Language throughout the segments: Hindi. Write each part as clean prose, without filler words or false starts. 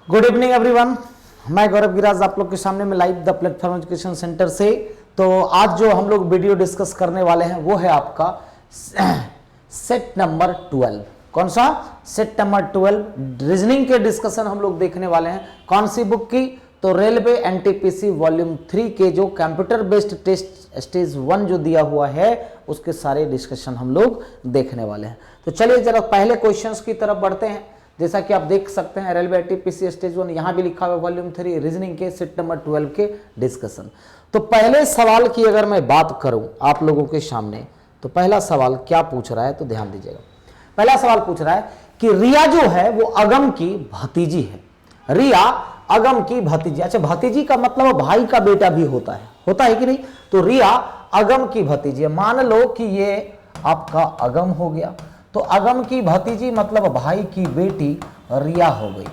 गुड इवनिंग एवरीवन, मैं गौरव गिराज आप लोग के सामने में live the platform education centre से। तो आज जो हम लोग वीडियो डिस्कस करने वाले हैं वो है आपका सेट नंबर 12। कौन सा? सेट नंबर 12 रीजनिंग के डिस्कशन हम लोग देखने वाले हैं। कौन सी बुक की? तो रेलवे एनटीपीसी वॉल्यूम 3 के जो कंप्यूटर बेस्ड टेस्ट स्टेज 1 जो दिया हुआ है उसके सारे डिस्कशन हम लोग देखने वाले हैं। तो चलिए जरा पहले क्वेश्चंस की तरफ बढ़ते हैं। जैसा कि आप देख सकते हैं रेलवे एनटीपीसी स्टेज 1, यहां भी लिखा हुआ वॉल्यूम 3 रीजनिंग के सेट नंबर 12 के डिस्कशन। तो पहले सवाल की अगर मैं बात करूं आप लोगों के सामने, तो पहला सवाल क्या पूछ रहा है तो ध्यान दीजिएगा। पहला सवाल पूछ रहा है कि रिया जो है वो अगम की भतीजी है। रिया अगम की भतीजी। अच्छा, भतीजी का मतलब भाई का बेटा भी होता है कि नहीं? तो रिया अगम की भतीजी है। मान लो कि ये आपका अगम हो गया, तो अगम की भतीजी मतलब भाई की बेटी रिया हो गई।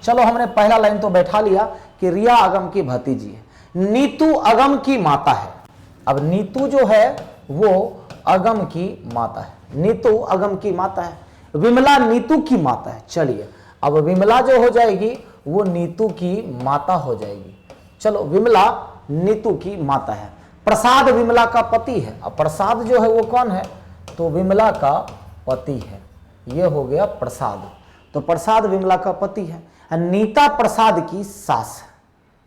चलो हमने पहला लाइन तो बैठा लिया कि रिया अगम की भतीजी है। नीतू अगम की माता है। अब नीतू जो है वो अगम की माता है। नीतू अगम की माता है। विमला नीतू की माता है। चलिए अब विमला जो हो जाएगी वो नीतू की माता हो जाएगी। चलो विमला नीतू की माता है। प्रसाद विमला का पति है। अब प्रसाद जो है वो कौन है? तो विमला का पति है। ये हो गया प्रसाद। तो प्रसाद विमला का पति है। नीता प्रसाद की सास है।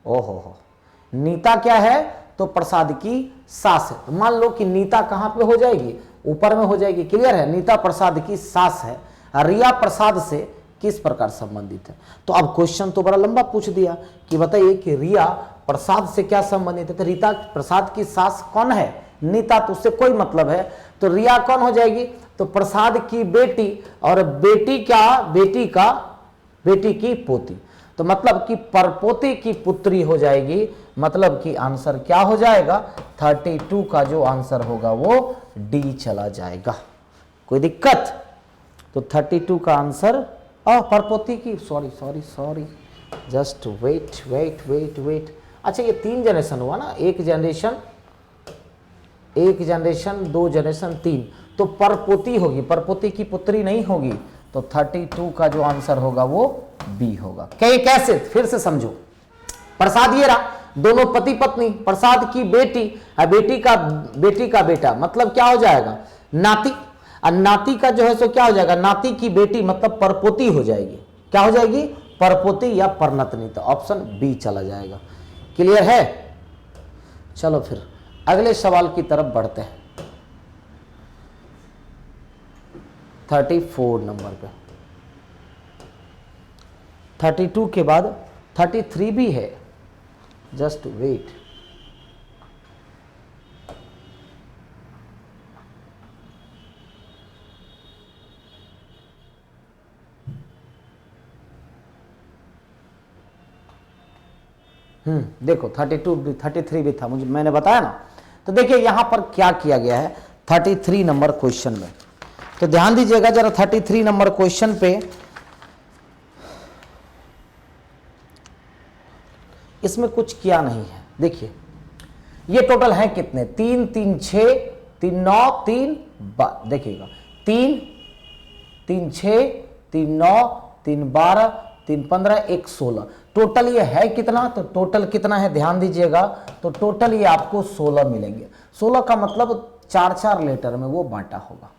ओहो हो, नीता क्या है? तो प्रसाद की सास है। तो मान लो कि नीता कहां पे हो जाएगी? ऊपर में हो जाएगी। क्लियर है? नीता प्रसाद की सास है। रिया प्रसाद से किस प्रकार संबंधित है? तो अब क्वेश्चन तो बड़ा लंबा पूछ दिया कि बताइए कि रिया प्रसाद से क्या संबंधित है। तो रीता प्रसाद की सास कौन है? नीता। तो उससे कोई मतलब है। तो रिया कौन हो जाएगी? तो प्रसाद की बेटी, और बेटी की पोती। तो मतलब कि परपोती की पुत्री हो जाएगी। मतलब कि आंसर क्या हो जाएगा? 32 का जो आंसर होगा वो डी चला जाएगा। कोई दिक्कत? तो 32 का आंसर परपोती की, सॉरी, जस्ट वेट। अच्छा, ये 3 जनरेशन हुआ ना, एक जनरेशन, 2 जनरेशन, 3। तो परपोती होगी, परपोती की पुत्री नहीं होगी। तो 32 का जो आंसर होगा वो बी होगा। कैसे? फिर से समझो। प्रसाद ये रहा, दोनों पति पत्नी। प्रसाद की बेटी, बेटी का बेटा मतलब क्या हो जाएगा? नाती। और नाती का जो है सो क्या हो जाएगा? नाती की बेटी मतलब परपोती हो जाएगी। क्या हो जाएगी? परपोती या परनतनी। तो ऑप्शन बी चला जाएगा। क्लियर है? चलो फिर अगले सवाल की तरफ बढ़ते हैं। 34 नंबर पे। 32 के बाद 33 भी है। Just wait. देखो 32 भी, 33 भी था, मैंने बताया ना। तो देखिए यहां पर क्या किया गया है 33 नंबर क्वेश्चन में। तो ध्यान दीजिएगा जरा 33 नंबर क्वेश्चन पे। इसमें कुछ किया नहीं है। देखिए ये टोटल है कितने? 3 3 6 3 9 3 देखिएगा 3 3 6 3 9 3 12 3 15 1 16। टोटल ये है कितना? तो टोटल कितना है ध्यान दीजिएगा। तो टोटल ये आपको 16 मिलेंगे। 16 का मतलब 4-4 लेटर में वो बांटा होगा।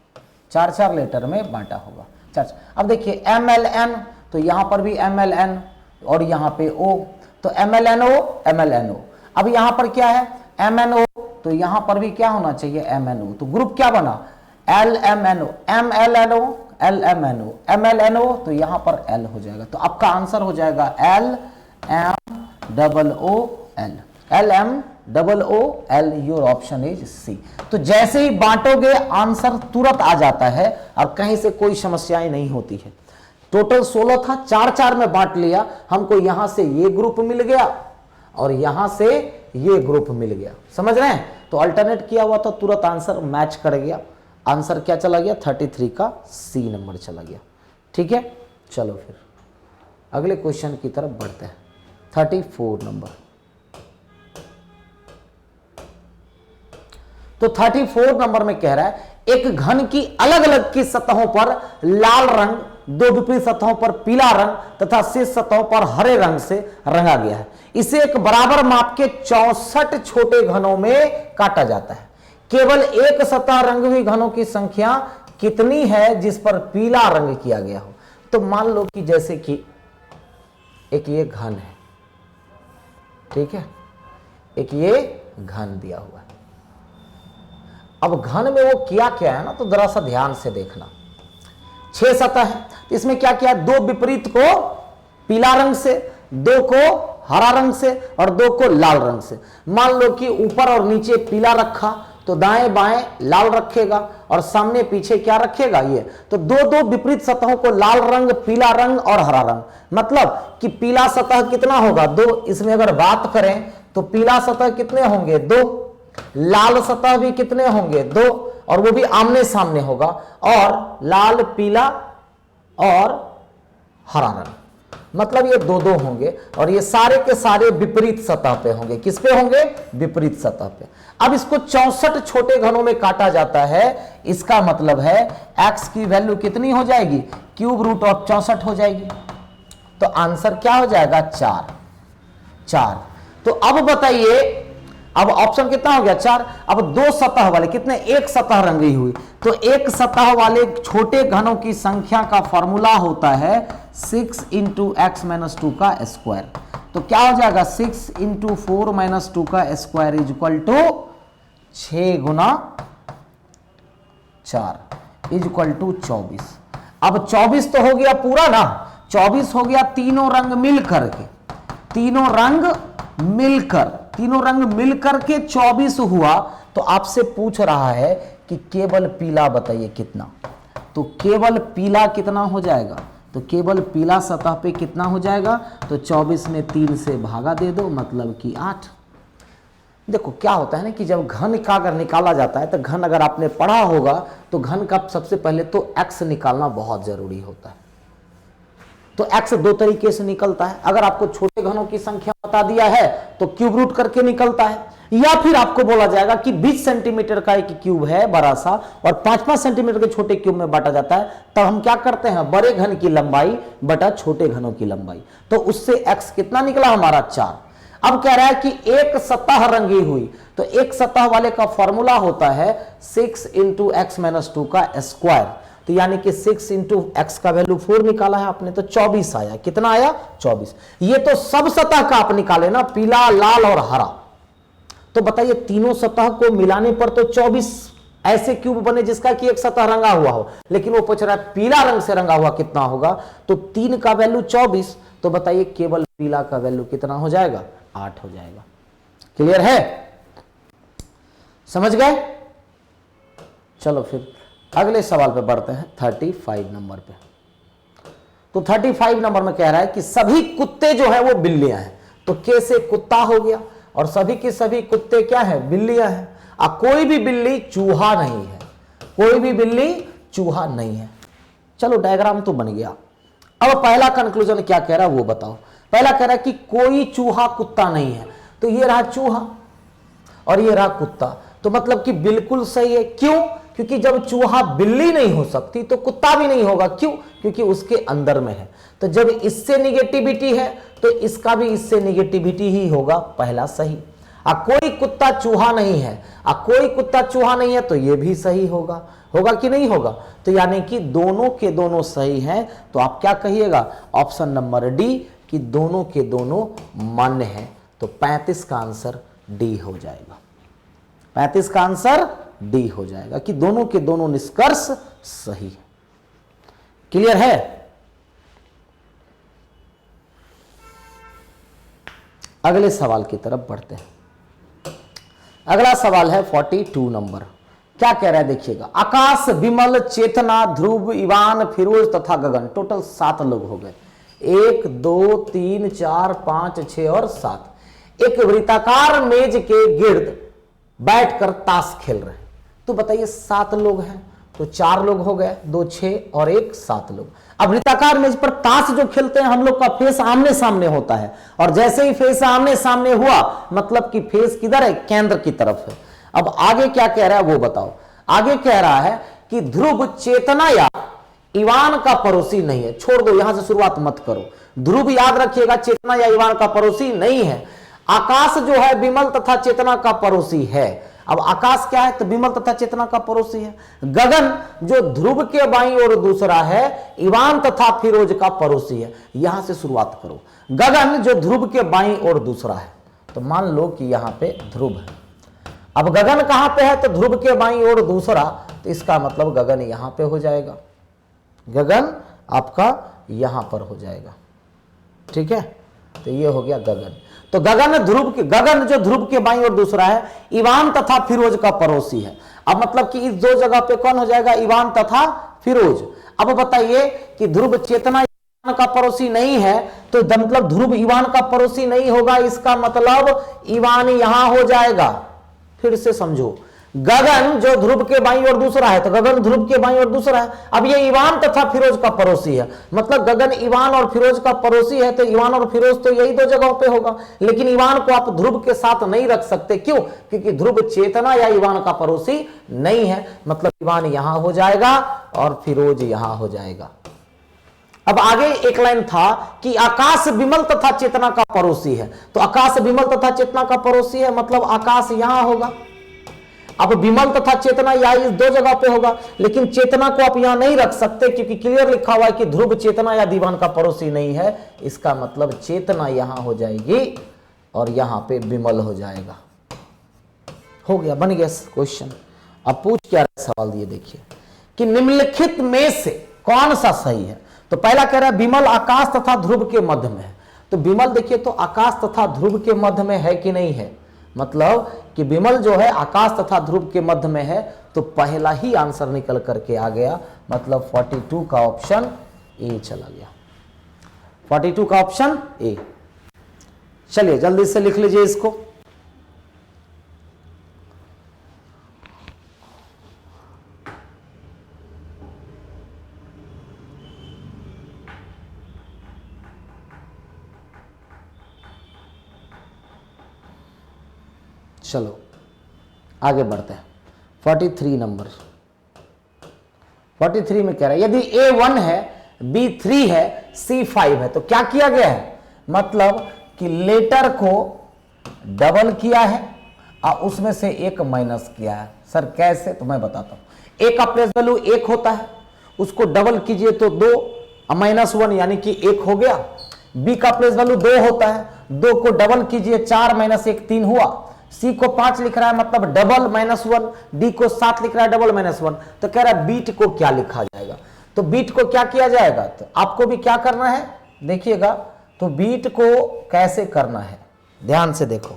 4-4 लेटर में बांटा होगा। 4। अब देखिए MLN, तो यहां पर भी MLN और यहां पे O, तो MLNO। अब यहां पर क्या है? MNO, तो यहां पर भी क्या होना चाहिए? MNO। तो ग्रुप क्या बना? LMNO, MLNO, तो यहां पर L हो जाएगा। तो आपका आंसर हो जाएगा LMOOL। Your option is C. तो जैसे ही बांटोगे आंसर तुरंत आ जाता है और कहीं से कोई समस्याएं नहीं होती है। टोटल 16 था, 4-4 में बांट लिया। हमको यहां से ये ग्रुप मिल गया और यहां से ये ग्रुप मिल गया। समझ रहे हैं? तो अल्टरनेट किया हुआ था, तुरंत आंसर मैच कर गया। आंसर क्या चला गया? 33 का सी नंबर चला गया। ठीक है, चलो फिर अगले क्वेश्चन की तरफ बढ़ते हैं। 34 नंबर। तो 34 नंबर में कह रहा है एक घन की अलग अलग की सतहों पर लाल रंग, दो विपरीत सतहों पर पीला रंग तथा शेष सतहों पर हरे रंग से रंगा गया है। इसे एक बराबर माप के 64 छोटे घनों में काटा जाता है। केवल एक सतह रंगी हुई घनों की संख्या कितनी है जिस पर पीला रंग किया गया हो? तो मान लो कि जैसे कि एक ये घन है, ठीक है, एक ये घन दिया हुआ है। अब घन में वो किया क्या है ना, तो जरा सा ध्यान से देखना। 6 सतह है, तो इसमें क्या किया, 2 विपरीत को पीला रंग से, 2 को हरा रंग से और 2 को लाल रंग से। मान लो कि ऊपर और नीचे पीला रखा तो दाएं बाएं लाल रखेगा और सामने पीछे क्या रखेगा, ये। तो 2 विपरीत सतहों को लाल रंग, पीला रंग और हरा रंग, मतलब कि पीला सतह कितना होगा, 2। इसमें अगर बात करें तो पीला सतह कितने होंगे, 2। लाल सतह भी कितने होंगे, 2, और वो भी आमने सामने होगा, और लाल, पीला और हरा रंग, मतलब ये 2 होंगे, और ये सारे के सारे विपरीत सतह पे होंगे। किस पे होंगे, विपरीत सतह पे। अब इसको 64 छोटे घनों में काटा जाता है। इसका मतलब है x की वैल्यू कितनी हो जाएगी, क्यूब रूट ऑफ 64 हो जाएगी। तो आंसर क्या हो जाएगा, 4। तो अब बताइए, अब ऑप्शन कितना हो गया, 4। अब 2 सतह वाले कितने, एक सतह रंगी हुई, तो एक सतह वाले छोटे घनों की संख्या का फॉर्मूला होता है 6 × x - 2 का स्क्वायर। तो क्या हो जाएगा, 6 × 4 - 2 का square equal to 6 × 4 equal to 24। अब 24 तो हो गया पूरा ना, 24 हो गया तीनों रंग मिलकर के, तीनों रंग मिलकर के 24 हुआ। तो आपसे पूछ रहा है कि केवल पीला बताइए कितना, तो केवल पीला कितना हो जाएगा, तो केवल पीला सतह पे कितना हो जाएगा, तो 24 में 3 से भागा दे दो, मतलब कि 8। देखो क्या होता है ना कि जब घन का अगर निकाला जाता है, तो घन अगर आपने पढ़ा होगा तो घन का सबसे पहले तो x निकालना बहुत जरूरी होता है। तो x 2 तरीके से निकलता है। अगर आपको छोटे घनों की संख्या बता दिया है तो क्यूब रूट करके निकलता है, या फिर आपको बोला जाएगा कि 20 सेंटीमीटर का एक क्यूब है बड़ा सा और 5-5 सेंटीमीटर के छोटे क्यूब में बांटा जाता है, तब हम क्या करते हैं, बड़े घन की लंबाई बटा छोटे घनों की लंबाई। तो उससे x कितना निकला हमारा, 4। अब कह रहा है कि एक सतह रंगी हुई, तो एक सतह वाले का फॉर्मूला होता है 6 × x - 2 का स्क्वायर। तो यानी कि 6 × x का वैल्यू 4 निकाला है आपने, तो 24 आया। कितना आया, 24। ये तो सब सतह का आप निकाले ना, पीला, लाल और हरा। तो बताइए तीनों सतह को मिलाने पर तो 24 ऐसे क्यूब बने जिसका कि एक सतह रंगा हुआ हो, लेकिन वो पूछ रहा है पीला रंग से रंगा हुआ कितना होगा, तो 3 का वैल्यू 24। तो बताइए केवल पीला का वैल्यू कितना हो जाएगा, 8 हो जाएगा। क्लियर है, समझ गए। चलो फिर अगले सवाल पे बढ़ते हैं, 35 नंबर पे। तो 35 नंबर में कह रहा है कि सभी कुत्ते जो है वो बिल्लियां हैं। तो के से कुत्ता हो गया और सभी के सभी कुत्ते क्या है, बिल्लियां हैं। कोई भी बिल्ली चूहा नहीं है, कोई भी बिल्ली चूहा नहीं है। चलो डायग्राम तो बन गया। अब पहला कंक्लूजन क्या कह रहा है वो बताओ। पहला कह रहा है कि कोई चूहा कुत्ता नहीं है, तो ये रहा चूहा और ये रहा कुत्ता, तो मतलब कि बिल्कुल सही है। क्यों, क्योंकि जब चूहा बिल्ली नहीं हो सकती तो कुत्ता भी नहीं होगा। क्यों, क्योंकि उसके अंदर में है। तो जब इससे निगेटिविटी है तो इसका भी इससे निगेटिविटी ही होगा, पहला सही। कोई कुत्ता चूहा नहीं है, कोई कुत्ता चूहा नहीं है, तो ये भी सही होगा। होगा कि नहीं होगा, तो यानी कि दोनों के दोनों सही हैं। तो आप क्या कहिएगा, ऑप्शन नंबर डी, कि दोनों के दोनों मान्य हैं। तो 35 का आंसर डी हो जाएगा। 35 का आंसर डी हो जाएगा कि दोनों के दोनों निष्कर्ष सही है। क्लियर है। अगले सवाल की तरफ बढ़ते हैं। अगला सवाल है 42 नंबर। क्या कह रहा है देखिएगा, आकाश, विमल, चेतना, ध्रुव, इवान, फिरोज तथा गगन, टोटल 7 लोग हो गए। 1 2 3 4 5 6 और 7 एक वृत्ताकार मेज के गिर्द बैठकर ताश खेल रहे हैं। तो बताइए 7 लोग हैं, तो 4 लोग हो गए, 2 6 और 1 7 लोग। अब वृत्ताकार मेज पर ताश जो खेलते हैं हम लोग का फेस आमने सामने होता है, और जैसे ही फेस आमने सामने हुआ मतलब कि फेस किधर है, केंद्र की तरफ है। अब आगे क्या कह रहा है वो बताओ। आगे कह रहा है कि ध्रुव चेतना या ईवान का पड़ोसी नहीं है। छोड़ दो, यहां से शुरुआत मत करो। ध्रुव याद रखिएगा चेतना या ईवान का पड़ोसी नहीं है। आकाश जो है विमल तथा चेतना का पड़ोसी है। अब आकाश क्या है? तो विमल तथा चेतना का पड़ोसी है। गगन जो ध्रुव के बाईं ओर दूसरा है, ईवान तथा फिरोज का पड़ोसी है। यहां से शुरुआत करो। गगन जो ध्रुव के बाईं ओर दूसरा है, तो मान लो कि यहां पे ध्रुव है। अब गगन कहां पे है? तो ध्रुव के बाईं ओर दूसरा, तो इसका मतलब गगन यहां पे हो जाएगा। गगन आपका यहां पर हो जाएगा। ठीक है, तो ये हो गया गगन। तो गगन जो ध्रुव के बाईं ओर दूसरा है, ईवान तथा फिरोज का पड़ोसी है। अब मतलब कि इस दो जगह पे कौन हो जाएगा? ईवान तथा फिरोज। अब बताइए कि ध्रुव चेतना ईवान का पड़ोसी नहीं है, तो मतलब ध्रुव ईवान का पड़ोसी नहीं होगा, इसका मतलब ईवान यहां हो जाएगा। फिर से समझो, गगन जो ध्रुव के बाईं ओर दूसरा है, तो गगन ध्रुव के बाईं ओर दूसरा है। अब ये ईवान तथा फिरोज का पड़ोसी है, मतलब गगन ईवान और फिरोज का पड़ोसी है, तो ईवान और फिरोज तो यही दो जगहों पे होगा। लेकिन ईवान को आप ध्रुव के साथ नहीं रख सकते। क्यों? क्योंकि ध्रुव चेतना या ईवान का पड़ोसी नहीं है। मतलब ईवान यहां हो जाएगा और फिरोज यहां हो जाएगा। अब आगे एक लाइन था कि आकाश विमल तथा चेतना का पड़ोसी है, तो आकाश विमल तथा चेतना का पड़ोसी है, मतलब आकाश यहां होगा। अब विमल तथा चेतना या इस दो जगह पे होगा, लेकिन चेतना को आप यहां नहीं रख सकते, क्योंकि क्लियर लिखा हुआ है कि ध्रुव चेतना या दीवान का पड़ोसी नहीं है। इसका मतलब चेतना यहां हो जाएगी और यहां पे विमल हो जाएगा। हो गया, बन गया क्वेश्चन। अब पूछ क्या रहा है सवाल, ये देखिए कि निम्नलिखित में से कौन सा सही है। तो पहला कह रहा है विमल आकाश तथा ध्रुव के मध्य में है। तो विमल देखिए तो आकाश तथा ध्रुव के मध्य में है कि नहीं है? मतलब कि विमल जो है आकाश तथा ध्रुव के मध्य में है, तो पहला ही आंसर निकल करके आ गया। मतलब 42 का ऑप्शन ए चला गया। 42 का ऑप्शन ए। चलिए जल्दी से लिख लीजिए इसको। चलो आगे बढ़ते हैं। 43 नंबर 43 में कह रहा है यदि A1 है, B3 है, C5 है, तो क्या किया गया है? मतलब कि लेटर को डबल किया है और उसमें से एक माइनस किया है। सर कैसे? तो मैं बताता हूं। A का प्लेस वैल्यू 1 होता है, उसको डबल कीजिए तो 2 -1 यानी कि 1 हो गया। B का प्लेस वैल्यू 2 होता है, 2 को डबल कीजिए 4 - 1 3 हुआ। C को 5 लिख रहा है, मतलब डबल -1। D को 7 लिख रहा है, डबल -1। तो कह रहा है बीट को क्या लिखा जाएगा? तो बीट को क्या किया जाएगा? तो आपको भी क्या करना है देखिएगा। तो बीट को कैसे करना है ध्यान से देखो।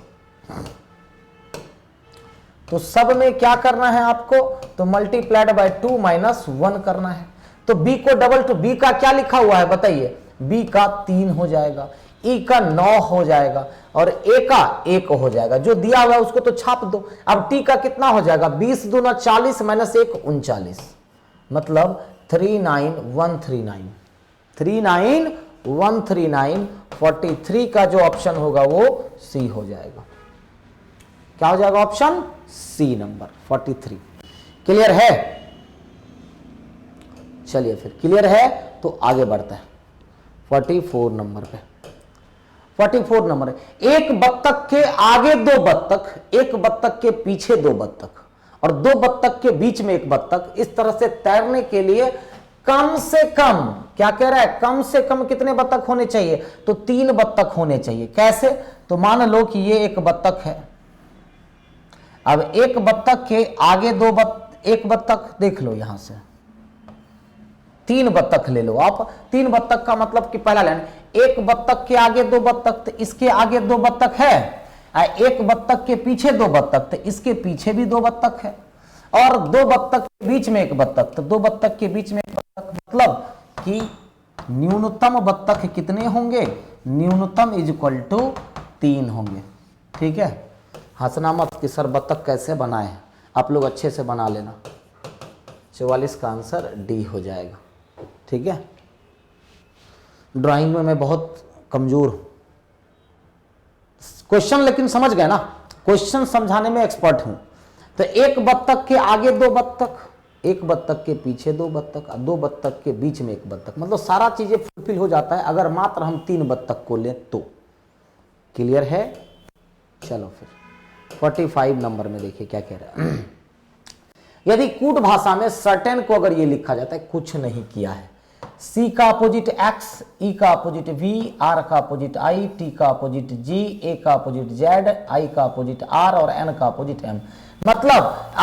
तो सब में क्या करना है आपको? तो मल्टीप्लाइड बाय 2 - 1 करना है। तो B को डबल, तो B का क्या लिखा हुआ है बताइए? B का 3 हो जाएगा, E का 9 हो जाएगा और A का 1 हो जाएगा। जो दिया हुआ है उसको तो छाप दो। अब T का कितना हो जाएगा? 20 दूना 40 - 1 39, मतलब 39139। 39139। 43 का जो ऑप्शन होगा वो सी हो जाएगा। क्या हो जाएगा? Option C number 43। क्लियर है? चलिए फिर क्लियर है तो आगे बढ़ते हैं 44 नंबर पे। 44 नंबर, एक बत्तख के आगे 2 बत्तख, एक बत्तख के पीछे 2 बत्तख और 2 बत्तख के बीच में एक बत्तख। इस तरह से तैरने के लिए कम से कम, क्या कह रहा है? कम से कम कितने बत्तख होने चाहिए? तो 3 बत्तख होने चाहिए। कैसे? तो मान लो कि ये एक बत्तख है। अब एक बत्तख के आगे एक बत्तख देख लो, यहां से 3 बत्तख ले लो आप। 3 बत्तख का मतलब कि पहला लाइन, एक बत्तख के आगे 2 बत्तख, तो इसके आगे 2 बत्तख है। एक बत्तख के पीछे 2 बत्तख, तो इसके पीछे भी 2 बत्तख है। और 2 बत्तख के बीच में एक बत्तख, तो 2 बत्तख के बीच में एक बत्तख, मतलब कि न्यूनतम बत्तख कितने होंगे? न्यूनतम = 3 होंगे। ठीक है, हंसना मत कि सर बत्तख कैसे बनाए हैं, आप लोग अच्छे से बना लेना। 44 का आंसर डी हो जाएगा। ठीक है, ड्राइंग में मैं बहुत कमजोर हूं। क्वेश्चन लेकिन समझ गए ना? क्वेश्चन समझाने में एक्सपर्ट हूं। तो एक बत्तख के आगे दो बत्तख, एक बत्तख के पीछे दो बत्तख, दो बत्तख के बीच में एक बत्तख, मतलब सारा चीजें फुलफिल हो जाता है अगर मात्र हम 3 बत्तख को लें तो। क्लियर है? चलो फिर 45 नंबर में देखिए क्या कह रहा है। यदि कूट भाषा में सर्टेन को अगर ये लिखा जाता है कुछ नहीं किया है, सी का अपोजिट एक्स, ई का अपोजिट वी, आर का अपोजिट आई, टी का अपोजिट जी, ए का अपोजिट जेड, आई का अपोजिट आर और एन का अपोजिट एम, मतलब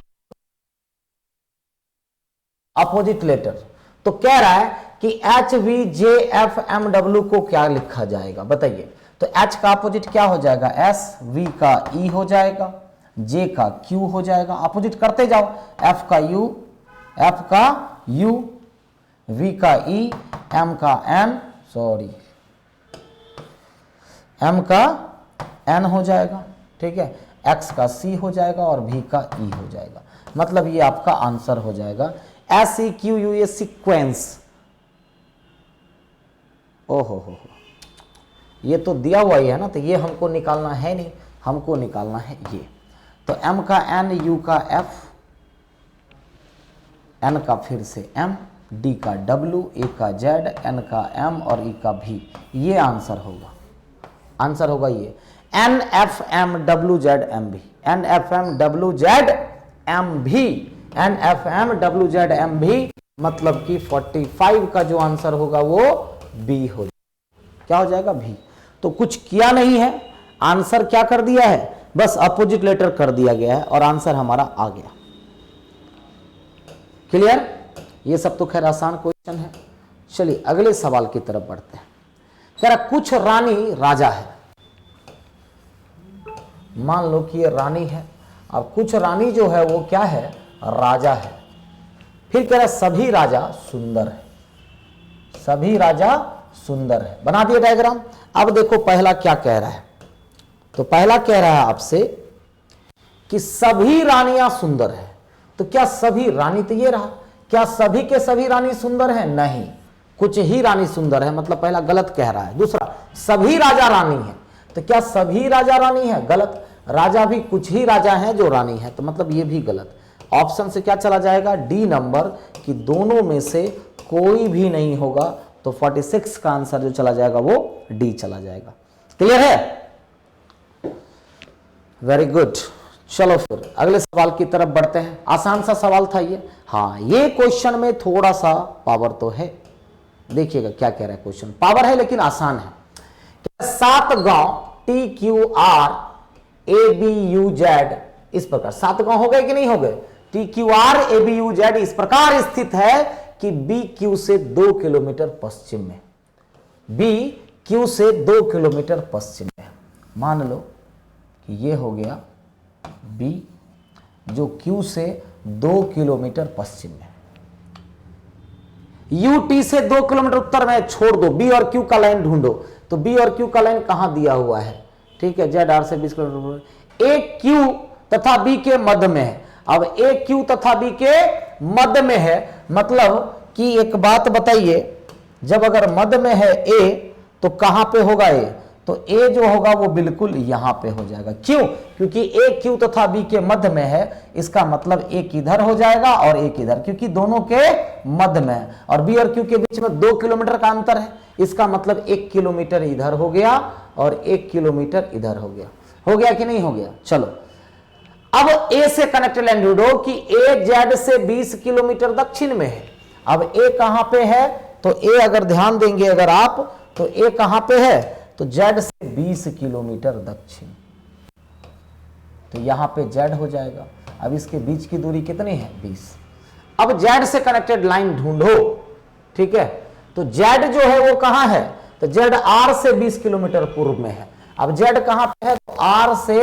अपोजिट लेटर। तो कह रहा है कि H V J F M W को क्या लिखा जाएगा बताइए। तो एच का अपोजिट क्या हो जाएगा? एस, वी का ई हो जाएगा, जे का क्यू हो जाएगा, अपोजिट करते जाओ, एफ का यू, वी का ई, एम का एन, सॉरी एम का एन हो जाएगा, ठीक है, एक्स का सी हो जाएगा और भी का ई हो जाएगा। मतलब ये आपका आंसर हो जाएगा S E Q U A sequence. ओहो हो, ये तो दिया हुआ ही है ना, तो ये हमको निकालना है नहीं, हमको निकालना है ये। तो एम का एन, यू का एफ, एन का फिर से एम, डी का डब्ल्यू, ए का जेड, एन का एम और ई का भी, ये आंसर होगा। आंसर होगा ये N F M W Z M भी, N F M W Z M भी, N F M W Z M भी, मतलब कि 45 का जो आंसर होगा वो बी हो जाएगा। क्या हो जाएगा? भी। तो कुछ किया नहीं है, आंसर क्या कर दिया है? बस अपोजिट लेटर कर दिया गया है और आंसर हमारा आ गया। क्लियर? ये सब तो खैर आसान क्वेश्चन है। चलिए अगले सवाल की तरफ बढ़ते हैं। कह रहा कुछ रानी राजा है, मान लो कि ये रानी है और कुछ रानी जो है वो क्या है? राजा है। फिर कह रहा सभी राजा सुंदर है, सभी राजा सुंदर है। बना दिया डायग्राम। अब देखो पहला क्या कह रहा है, तो पहला कह रहा है आपसे कि सभी रानियां सुंदर है। तो क्या सभी रानी, तो ये रहा, क्या सभी के सभी रानी सुंदर है? नहीं, कुछ ही रानी सुंदर है, मतलब पहला गलत कह रहा है। दूसरा सभी राजा रानी है, तो क्या सभी राजा रानी है? गलत, राजा भी कुछ ही राजा हैं जो रानी है, तो मतलब ये भी गलत। ऑप्शन से क्या चला जाएगा? डी नंबर, कि दोनों में से कोई भी नहीं होगा। तो 46 का आंसर जो चला जाएगा वो डी चला जाएगा। क्लियर है? Very good. चलो फिर अगले सवाल की तरफ बढ़ते हैं। आसान सा सवाल था ये। हाँ, ये क्वेश्चन में थोड़ा सा पावर तो है। देखिएगा क्या कह रहा है क्वेश्चन, पावर है लेकिन आसान है। 7 गांव T Q R A B U Z, इस प्रकार 7 गांव हो गए कि नहीं हो गए? T Q R A B U Z इस प्रकार स्थित है कि बी क्यू से 2 किलोमीटर पश्चिम में, बी क्यू से 2 किलोमीटर पश्चिम में। मान लो कि ये हो गया बी जो क्यू से 2 किलोमीटर पश्चिम में, यू टी से 2 किलोमीटर उत्तर में, छोड़ दो, बी और क्यू का लाइन ढूंढो। तो बी और क्यू का लाइन कहां दिया हुआ है? ठीक है, जेड आर से 20 किलोमीटर, ए क्यू तथा बी के मध्य में है। अब ए क्यू तथा बी के मध्य में है, मतलब कि एक बात बताइए, जब अगर मध्य में है ए तो कहां पे होगा ए? तो ए जो होगा वो बिल्कुल यहां पे हो जाएगा। क्यों? क्योंकि ए क्यू तथा बी के मध्य में है, इसका मतलब एक इधर हो जाएगा और एक इधर, क्योंकि दोनों के मध्य में है। और बी और क्यू के बीच में 2 किलोमीटर का अंतर है, इसका मतलब 1 किलोमीटर इधर हो गया और 1 किलोमीटर इधर हो गया। हो गया कि नहीं हो गया? चलो अब ए से कनेक्टेड लाइन ढूंढो कि ए जेड से 20 किलोमीटर दक्षिण में है। अब ए कहां पे है? तो ए अगर ध्यान देंगे अगर आप, तो ए कहां पे है? तो जेड से 20 किलोमीटर दक्षिण, तो यहां पे जेड हो जाएगा। अब इसके बीच की दूरी कितनी है? 20। अब जेड से कनेक्टेड लाइन ढूंढो, ठीक है, तो जेड जो है वो कहां है? तो जेड आर से 20 किलोमीटर पूर्व में है। अब जेड कहां पे है? तो आर से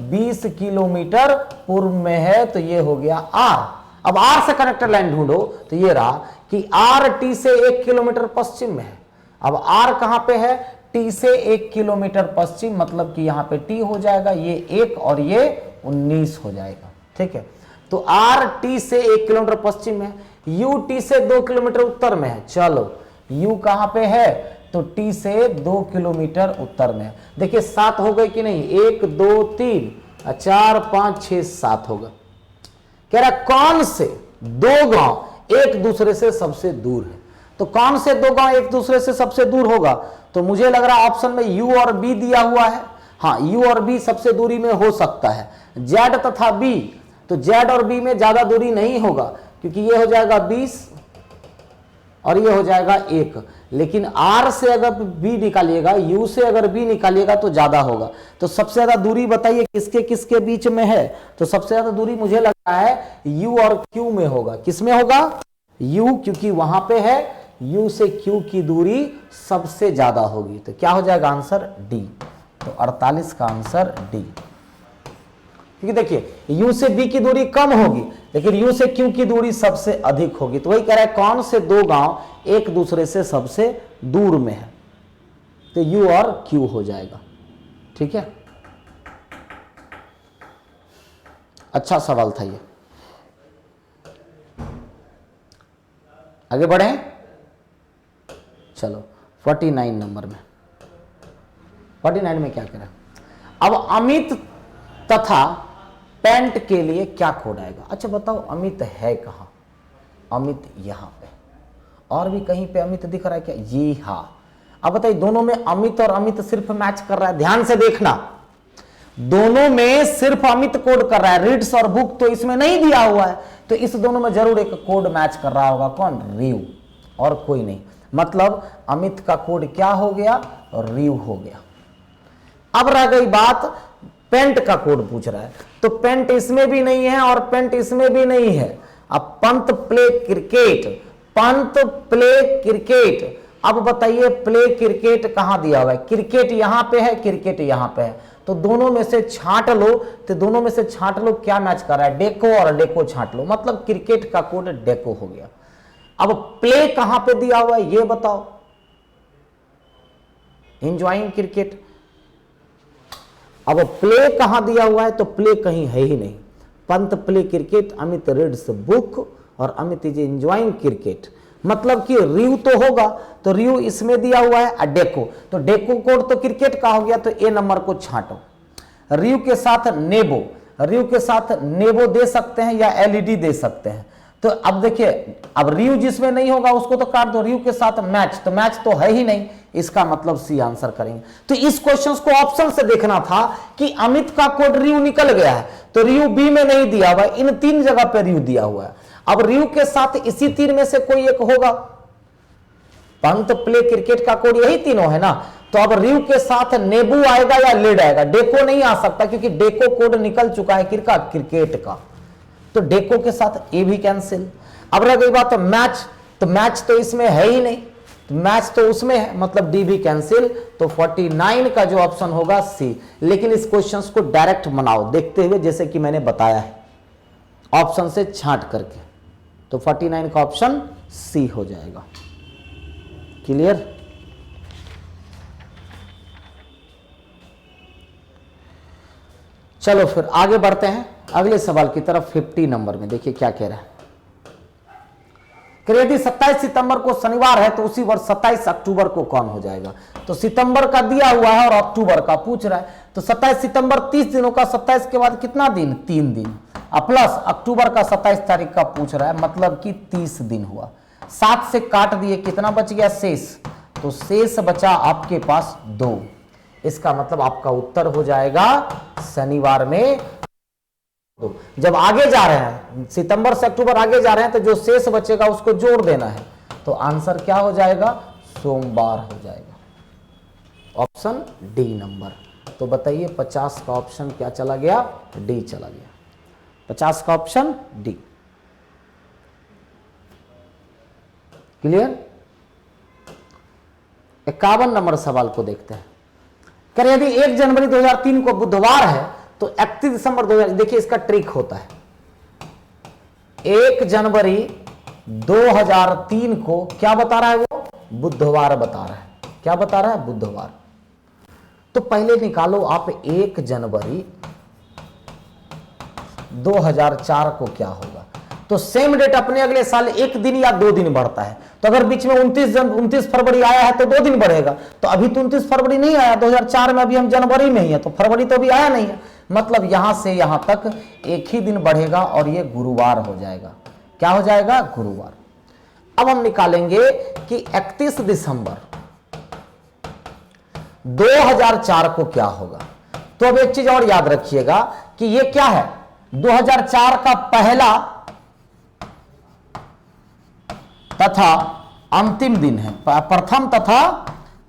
20 किलोमीटर पूर्व में है, तो ये हो गया आर। अब आर से कनेक्टेड लाइन ढूंढो, तो ये रहा कि आर टी से 1 किलोमीटर पश्चिम में है। अब आर कहां पे है? टी से 1 किलोमीटर पश्चिम, मतलब कि यहां पे टी हो जाएगा, ये 1 और ये 19 हो जाएगा। ठीक है, तो आर टी से 1 किलोमीटर पश्चिम में, यू टी से 2 किलोमीटर उत्तर में है। चलो यू कहां पे है? तो टी से 2 किलोमीटर उत्तर में है। देखिए 7 हो गए कि नहीं? 1 2 3 4 5 6 7 होगा। कह रहा कौन से दो गांव एक दूसरे से सबसे दूर है। तो कौन से दो गांव एक दूसरे से सबसे दूर होगा? तो मुझे लग रहा है ऑप्शन में यू और बी दिया हुआ है। हाँ, यू और बी सबसे दूरी में हो सकता है, जेड तथा बी। तो जेड और बी में ज्यादा दूरी नहीं होगा, क्योंकि ये हो जाएगा 20 और ये हो जाएगा 1। लेकिन आर से अगर बी निकालिएगा, यू से अगर बी निकालिएगा तो ज्यादा होगा। तो सबसे ज्यादा दूरी बताइए किसके किसके बीच में है? तो सबसे ज्यादा दूरी मुझे लग रहा है यू और क्यू में होगा। किस में होगा? यू, क्योंकि वहां पे है यू से क्यू की दूरी सबसे ज्यादा होगी। तो क्या हो जाएगा आंसर? डी। तो 48 का आंसर डी। क्योंकि देखिए यू से बी की दूरी कम होगी, लेकिन यू से क्यू की दूरी सबसे अधिक होगी। तो वही कह रहा है कौन से दो गांव एक दूसरे से सबसे दूर में है? तो यू और क्यू हो जाएगा। ठीक है, अच्छा सवाल था ये। आगे बढ़े, चलो 49 नंबर में। 49 में क्या करें? अब अमित तथा पेंट के लिए क्या कोड आएगा? अच्छा बताओ, अमित है कहां? अमित यहां पे, और भी कहीं पे अमित दिख रहा है क्या? जी हाँ। अब बताइए, दोनों में अमित और अमित सिर्फ मैच कर रहा है। ध्यान से देखना, दोनों में सिर्फ अमित कोड कर रहा है, रीड्स और बुक तो इसमें नहीं दिया हुआ है। तो इस दोनों में जरूर एक कोड मैच कर रहा होगा। कौन? रिव, और कोई नहीं। मतलब अमित का कोड क्या हो गया? रिव हो गया। अब रह गई बात, पेंट का कोड पूछ रहा है। तो पेंट इसमें भी नहीं है और पेंट इसमें भी नहीं है। अब Pant play cricket, Pant play cricket. अब बताइए प्ले क्रिकेट कहां दिया हुआ है? क्रिकेट यहां पे है, क्रिकेट यहां पे है। तो दोनों में से छांट लो। तो दोनों में से छांट लो, क्या मैच कर रहा है? डेको और डेको छांट लो, मतलब क्रिकेट का कोड डेको हो गया। अब प्ले कहां पे दिया हुआ है ये बताओ? Enjoying cricket. अब प्ले कहां दिया हुआ है? तो प्ले कहीं है ही नहीं। Pant play cricket, Amit reads book और अमित इज एंजॉयिंग क्रिकेट। मतलब कि रिव तो होगा, तो रिव इसमें दिया हुआ है डेको, तो डेको कोड तो क्रिकेट का हो गया। तो ए नंबर को छांटो। रिव के साथ नेबो, रिव के साथ नेबो दे सकते हैं या एलईडी दे सकते हैं। तो अब देखिए, अब रिव जिसमें नहीं होगा उसको तो काट दो। रिव के साथ मैच, तो मैच तो है ही नहीं, इसका मतलब सी आंसर करेंगे। तो इस क्वेश्चन को ऑप्शन से देखना था कि अमित का कोड रिव निकल गया है, तो रिव बी में नहीं दिया हुआ है, इन तीन जगह पे रिव दिया हुआ है। अब रिव के साथ इसी तीन में से कोई एक होगा। पंत प्ले क्रिकेट का कोड यही तीनों है ना। तो अब रिव के साथ नेबू आएगा या लेड आएगा? डेको नहीं आ सकता, क्योंकि डेको कोड निकल चुका है किसका? क्रिकेट का। तो डेको के साथ ए भी कैंसिल। अब रह गई बात मैच, तो मैच तो इसमें है ही नहीं, तो मैच तो उसमें है, मतलब डी भी कैंसिल। तो 49 का जो ऑप्शन होगा सी। लेकिन इस क्वेश्चंस को डायरेक्ट बनाओ देखते हुए, जैसे कि मैंने बताया है, ऑप्शन से छांट करके। तो 49 का ऑप्शन सी हो जाएगा। क्लियर? चलो फिर आगे बढ़ते हैं अगले सवाल की तरफ। 50 नंबर में देखिए क्या कह रहा है। यदि 27 सितंबर को शनिवार है तो उसी वर्ष 27 अक्टूबर को कौन हो जाएगा? तो सितंबर का दिया हुआ है और अक्टूबर का पूछ रहा है। तो 27 सितंबर 30 दिनों का, 27 के बाद कितना दिन? 3 दिन, प्लस अक्टूबर का 27 तारीख का पूछ रहा है, मतलब कि 30 दिन हुआ। 7 से काट दिए, कितना बच गया? शेष। तो शेष बचा आपके पास 2। इसका मतलब आपका उत्तर हो जाएगा शनिवार में। जब आगे जा रहे हैं, सितंबर से अक्टूबर आगे जा रहे हैं, तो जो शेष बचेगा उसको जोड़ देना है। तो आंसर क्या हो जाएगा? सोमवार हो जाएगा। Option D number. तो बताइए 50 का ऑप्शन क्या चला गया? डी चला गया। 50 का ऑप्शन डी। क्लियर? 51 नंबर सवाल को देखते हैं। कर यदि 1 जनवरी 2003 को बुधवार है तो 31 दिसंबर 2000, देखिए इसका ट्रिक होता है। 1 जनवरी 2003 को क्या बता रहा है? वो बुधवार बता रहा है। क्या बता रहा है? बुधवार। तो पहले निकालो आप 1 जनवरी 2004 को क्या होगा। तो सेम डेट अपने अगले साल एक दिन या 2 दिन बढ़ता है। तो अगर बीच में 29 फरवरी आया है तो 2 दिन बढ़ेगा। तो अभी तो 29 फरवरी नहीं आया, 2004 में, अभी हम जनवरी में ही है, तो फरवरी तो अभी आया नहीं है। मतलब यहां से यहां तक एक ही दिन बढ़ेगा और ये गुरुवार हो जाएगा। क्या हो जाएगा? गुरुवार। अब हम निकालेंगे कि 31 दिसंबर 2004 को क्या होगा। तो अब एक चीज और याद रखिएगा कि ये क्या है, 2004 का पहला तथा अंतिम दिन है, प्रथम तथा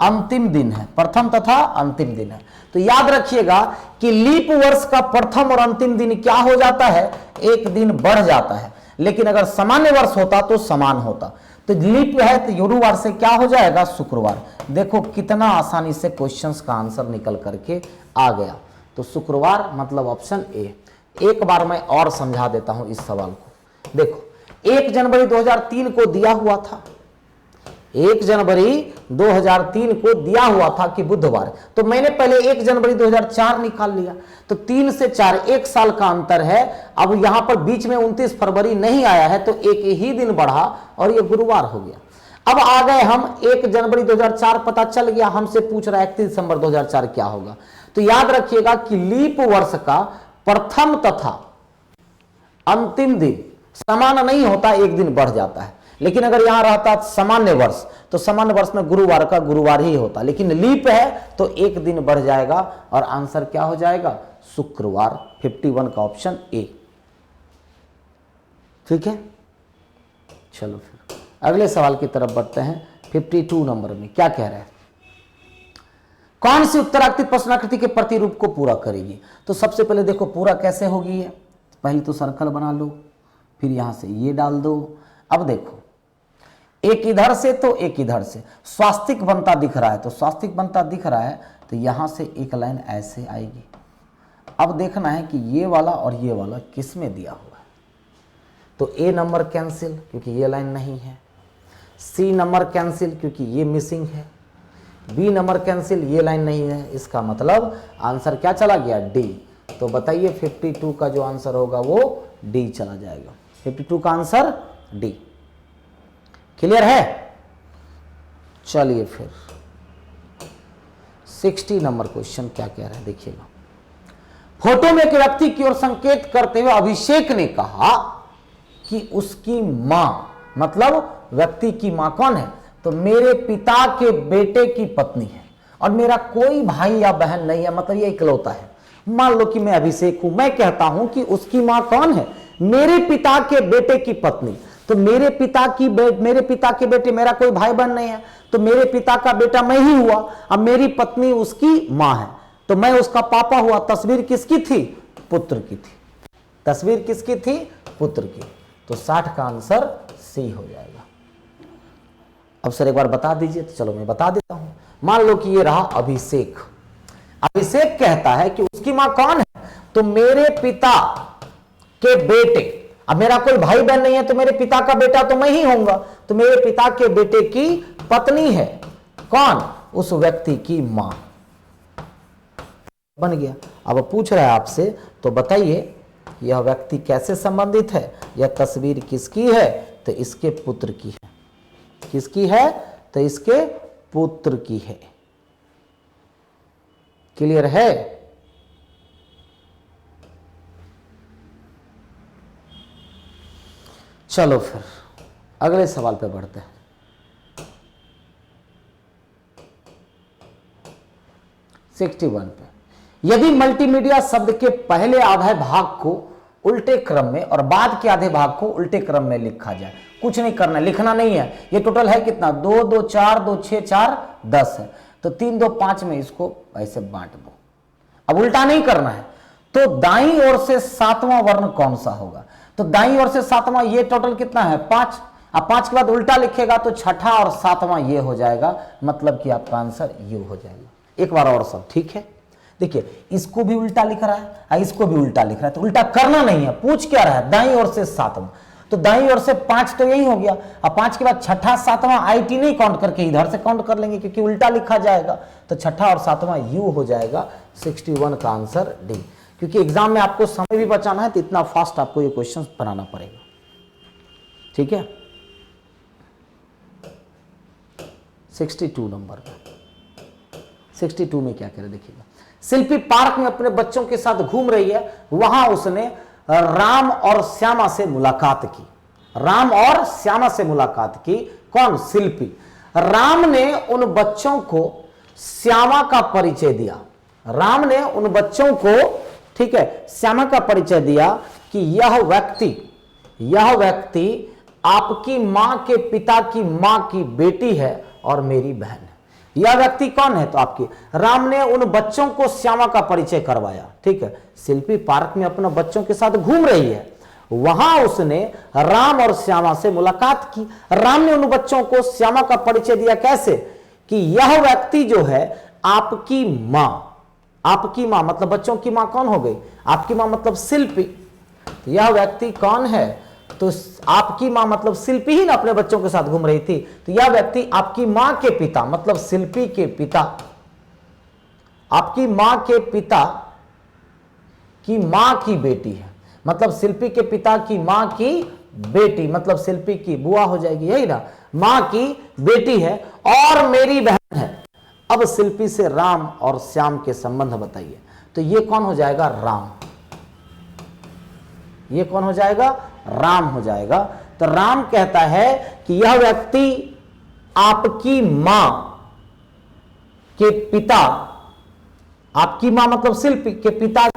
अंतिम दिन है, प्रथम तथा अंतिम दिन है। तो याद रखिएगा कि लीप वर्ष का प्रथम और अंतिम दिन क्या हो जाता है, एक दिन बढ़ जाता है। लेकिन अगर सामान्य वर्ष होता तो समान होता। तो लीप है तो गुरुवार से क्या हो जाएगा, शुक्रवार। देखो कितना आसानी से क्वेश्चंस का आंसर निकल करके आ गया। तो शुक्रवार मतलब ऑप्शन ए। एक बार मैं और समझा देता हूं इस सवाल को। देखो 1 जनवरी 2003 को दिया हुआ था, 1 जनवरी 2003 को दिया हुआ था कि बुधवार। तो मैंने पहले 1 जनवरी 2004 निकाल लिया। तो 3 से 4 1 साल का अंतर है। अब यहां पर बीच में 29 फरवरी नहीं आया है तो एक ही दिन बढ़ा और ये गुरुवार हो गया। अब आ गए हम 1 जनवरी 2004 पता चल गया, हमसे पूछ रहा है 31 दिसंबर 2004 क्या होगा। तो याद रखिएगा कि लीप वर्ष का प्रथम तथा अंतिम दिन समान नहीं होता, एक दिन बढ़ जाता है। लेकिन अगर यहां रहता सामान्य वर्ष तो सामान्य वर्ष में गुरुवार का गुरुवार ही होता, लेकिन लीप है तो एक दिन बढ़ जाएगा और आंसर क्या हो जाएगा, शुक्रवार। 51 का ऑप्शन ए। ठीक है, चलो फिर अगले सवाल की तरफ बढ़ते हैं। 52 नंबर में क्या कह रहे हैं, कौन सी उत्तराकृति प्रश्नाकृति के प्रतिरूप को पूरा करेगी। तो सबसे पहले देखो पूरा कैसे होगी है, पहले तो सर्कल बना लो, फिर यहां से ये डाल दो। अब देखो एक इधर से तो एक इधर से, स्वास्तिक बनता दिख रहा है तो स्वास्तिक बनता दिख रहा है तो यहां से एक लाइन ऐसे आएगी। अब देखना है कि ये वाला और ये वाला किस में दिया हुआ है। तो ए नंबर कैंसिल क्योंकि ये लाइन नहीं है, सी नंबर कैंसिल क्योंकि ये मिसिंग है, बी नंबर कैंसिल, ये लाइन नहीं है। इसका मतलब आंसर क्या चला गया, डी। तो बताइए 52 का जो आंसर होगा वो डी चला जाएगा। 52 का आंसर डी। क्लियर है। चलिए फिर 60 नंबर क्वेश्चन क्या कह रहा है देखिएगा। फोटो में एक व्यक्ति की ओर संकेत करते हुए अभिषेक ने कहा कि उसकी मां, मतलब व्यक्ति की मां कौन है, तो मेरे पिता के बेटे की पत्नी है और मेरा कोई भाई या बहन नहीं है, मतलब ये इकलौता है। मान लो कि मैं अभिषेक हूं, मैं कहता हूं कि उसकी मां कौन है, मेरे पिता के बेटे की पत्नी। तो मेरे पिता के बेटे, मेरा कोई भाई बहन नहीं है, तो मेरे पिता का बेटा मैं ही हुआ। अब मेरी पत्नी उसकी मां है तो मैं उसका पापा हुआ। तस्वीर किसकी थी, पुत्र की थी। तस्वीर किसकी थी, पुत्र की। तो 60 का आंसर सी हो जाएगा। अब सर एक बार बता दीजिए, तो चलो मैं बता देता हूं। मान लो कि ये रहा अभिषेक। अभिषेक कहता है कि उसकी मां कौन है, तो मेरे पिता के बेटे। अब मेरा कोई भाई बहन नहीं है तो मेरे पिता का बेटा तो मैं ही होऊंगा। तो मेरे पिता के बेटे की पत्नी है कौन, उस व्यक्ति की मां। बन गया। अब पूछ रहा है आपसे, तो बताइए यह व्यक्ति कैसे संबंधित है। यह तस्वीर किसकी है, तो इसके पुत्र की है। किसकी है, तो इसके पुत्र की है। क्लियर है। चलो फिर अगले सवाल पे बढ़ते हैं। सिक्सटी 61 पे, यदि मल्टीमीडिया शब्द के पहले आधे भाग को उल्टे क्रम में और बाद के आधे भाग को उल्टे क्रम में लिखा जाए। कुछ नहीं करना, लिखना नहीं है। ये टोटल है कितना, 2 2 4 2 6 4 10 है। तो 3 2 5 में इसको ऐसे बांट दो। अब उल्टा नहीं करना है। तो दाईं ओर से 7वां वर्ण कौन सा होगा, तो दाईं ओर से 7वां, ये टोटल कितना है 5। अब 5 के बाद उल्टा लिखेगा तो 6ठा और 7वां ये हो जाएगा, मतलब कि आपका आंसर यू हो जाएगा। एक बार और सब ठीक है। देखिए इसको भी उल्टा लिख रहा है और इसको भी उल्टा लिख रहा है, तो उल्टा करना नहीं है। पूछ क्या रहा है, दाईं ओर से 7वां, तो दाईं ओर से 5 तो यही हो गया। अब 5 के बाद 6ठा 7वां आईटी नहीं काउंट करके इधर से काउंट कर लेंगे क्योंकि उल्टा लिखा जाएगा। तो 6ठा और 7वां यू हो जाएगा। 61 का आंसर डी। क्योंकि एग्जाम में आपको समय भी बचाना है तो इतना फास्ट आपको ये क्वेश्चन बनाना पड़ेगा। ठीक है, 62 नंबर में, 62 में क्या कह रहे देखिएगा। शिल्पी पार्क में अपने बच्चों के साथ घूम रही है, वहां उसने राम और श्यामा से मुलाकात की। राम और श्यामा से मुलाकात की, कौन? शिल्पी। राम ने उन बच्चों को श्यामा का परिचय दिया। राम ने उन बच्चों को, ठीक है, श्यामा का परिचय दिया कि यह व्यक्ति आपकी मां के पिता की मां की बेटी है और मेरी बहन है। यह व्यक्ति कौन है? तो आपकी। राम ने उन बच्चों को श्यामा का परिचय करवाया, ठीक है। शिल्पी पार्क में अपने बच्चों के साथ घूम रही है, वहां उसने राम और श्यामा से मुलाकात की। राम ने उन बच्चों को श्यामा का परिचय दिया, कैसे? कि यह व्यक्ति जो है आपकी मां, आपकी मां मतलब बच्चों की मां कौन हो गई? आपकी मां मतलब शिल्पी। तो यह व्यक्ति कौन है? तो आपकी मां मतलब शिल्पी ही ना अपने बच्चों के साथ घूम रही थी। तो यह व्यक्ति आपकी मां के पिता मतलब शिल्पी के पिता, आपकी मां के पिता की मां की बेटी है, मतलब शिल्पी के पिता की मां की बेटी, मतलब शिल्पी की बुआ हो जाएगी, यही ना, मां की बेटी है और मेरी बहन है। अब शिल्पी से राम और श्याम के संबंध बताइए। तो ये कौन हो जाएगा? राम। ये कौन हो जाएगा? राम हो जाएगा। तो राम कहता है कि यह व्यक्ति आपकी मां के पिता, आपकी मां मतलब शिल्पी के पिता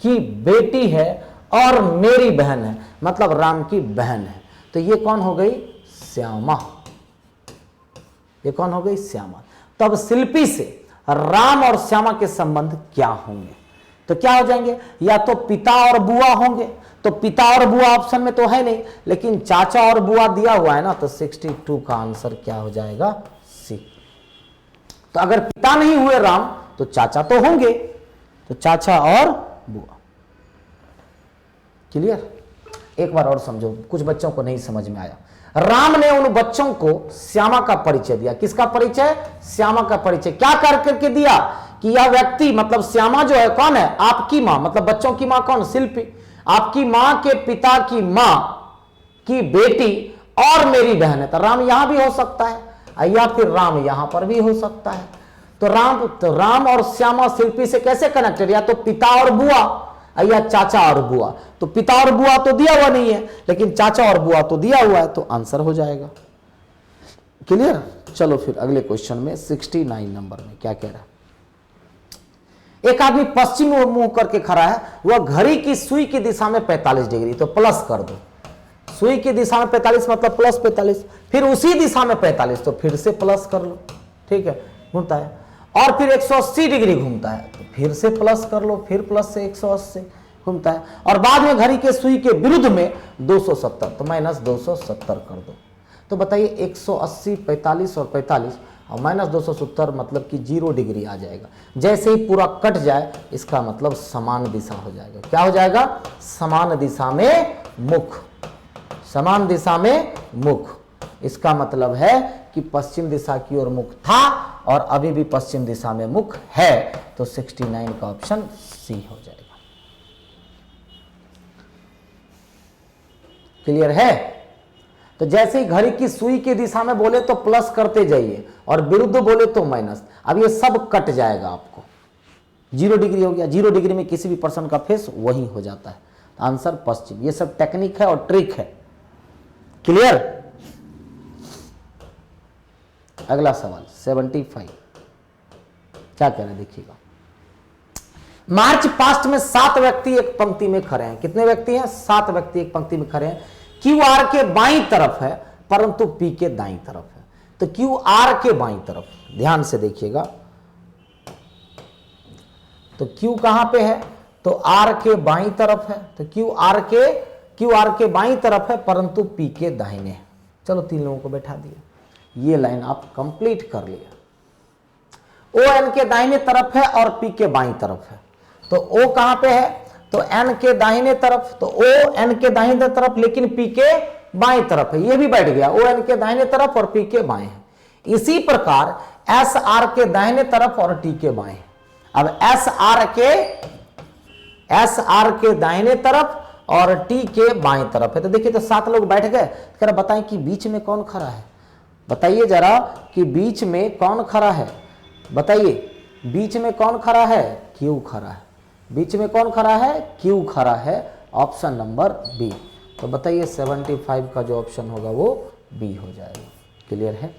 की बेटी है और मेरी बहन है, मतलब राम की बहन है। तो ये कौन हो गई? श्यामा। ये कौन हो गई? श्यामा। तब शिल्पी से राम और श्यामा के संबंध क्या होंगे? तो क्या हो जाएंगे? या तो पिता और बुआ होंगे। तो पिता और बुआ ऑप्शन में तो है नहीं, लेकिन चाचा और बुआ दिया हुआ है ना, तो 62 का आंसर क्या हो जाएगा? सी। तो अगर पिता नहीं हुए राम तो चाचा तो होंगे, तो चाचा और बुआ। क्लियर? एक बार और समझो, कुछ बच्चों को नहीं समझ में आया। राम ने उन बच्चों को श्यामा का परिचय दिया। किसका परिचय? श्यामा का परिचय। क्या कर करके दिया? कि यह व्यक्ति मतलब श्यामा जो है कौन है? आपकी मां, मतलब बच्चों की मां कौन? शिल्पी। आपकी मां के पिता की मां की बेटी और मेरी बहन है। तो राम यहां भी हो सकता है या फिर राम यहां पर भी हो सकता है। तो राम और श्यामा शिल्पी से कैसे कनेक्टेड? या तो पिता और बुआ या चाचा और बुआ। तो पिता और बुआ तो दिया हुआ नहीं है, लेकिन चाचा और बुआ तो दिया हुआ है, तो आंसर हो जाएगा। क्लियर? चलो फिर अगले क्वेश्चन में 69 नंबर में क्या कह रहा है। एक आदमी पश्चिम ओर मुंह करके खड़ा है, वह घड़ी की सुई की दिशा में 45 डिग्री, तो प्लस कर दो। सुई की दिशा में 45 मतलब प्लस 45, फिर उसी दिशा में 45 तो फिर से प्लस कर लो, ठीक है, घूमता है। और फिर 180 डिग्री घूमता है तो फिर से प्लस कर लो, फिर प्लस से 180 घूमता है। और बाद में घड़ी के सुई के विरुद्ध में 270, तो माइनस 270 कर दो। तो बताइए 180, 45 और 45 और माइनस 270 मतलब कि 0 डिग्री आ जाएगा। जैसे ही पूरा कट जाए इसका मतलब समान दिशा हो जाएगा। क्या हो जाएगा? समान दिशा में मुख। समान दिशा में मुख, इसका मतलब है कि पश्चिम दिशा की ओर मुख था और अभी भी पश्चिम दिशा में मुख है। तो 69 का ऑप्शन सी हो जाएगा। क्लियर है? तो जैसे ही घड़ी की सुई की दिशा में बोले तो प्लस करते जाइए और विरुद्ध बोले तो माइनस। अब ये सब कट जाएगा आपको, 0 डिग्री हो गया। 0 डिग्री में किसी भी पर्सन का फेस वही हो जाता है। तो आंसर पश्चिम। ये सब टेक्निक है और ट्रिक है। क्लियर? अगला सवाल 75 क्या कह रहे हैं देखिएगा। मार्च पास्ट में 7 व्यक्ति एक पंक्ति में खड़े हैं। कितने व्यक्ति हैं? 7 व्यक्ति एक पंक्ति में खड़े हैं। क्यू आर के बाईं तरफ है परंतु पी के दाईं तरफ है। तो क्यू आर के बाईं तरफ, ध्यान से देखिएगा, तो क्यू कहां पे है? तो आर के बाईं तरफ है। तो क्यू आर के बाईं तरफ है परंतु पी के दाहिने है। चलो 3 लोगों को बैठा दिया, ये लाइन आप कंप्लीट कर लिया। ओ एन के दाहिने तरफ है और पी के बाईं तरफ है। तो ओ कहां पे है? तो एन के दाहिने तरफ, तो ओ एन के दाहिने तरफ लेकिन पी के बाईं तरफ है। ये भी बैठ गया, ओ एन के दाहिने तरफ और पी के बाएं है। इसी प्रकार एस आर के दाहिने तरफ और टी के बाएं। अब एस आर के दाहिने तरफ और टी के बाएं तरफ है। तो देखिए, तो 7 लोग बैठ गए। कह रहा बताएं कि बीच में कौन खड़ा है, बताइए जरा कि बीच में कौन खड़ा है, बताइए बीच में कौन खड़ा है, क्यू खड़ा है। बीच में कौन खड़ा है, क्यू खड़ा है, ऑप्शन नंबर बी। तो बताइए 75 का जो ऑप्शन होगा वो बी हो जाएगा। क्लियर है?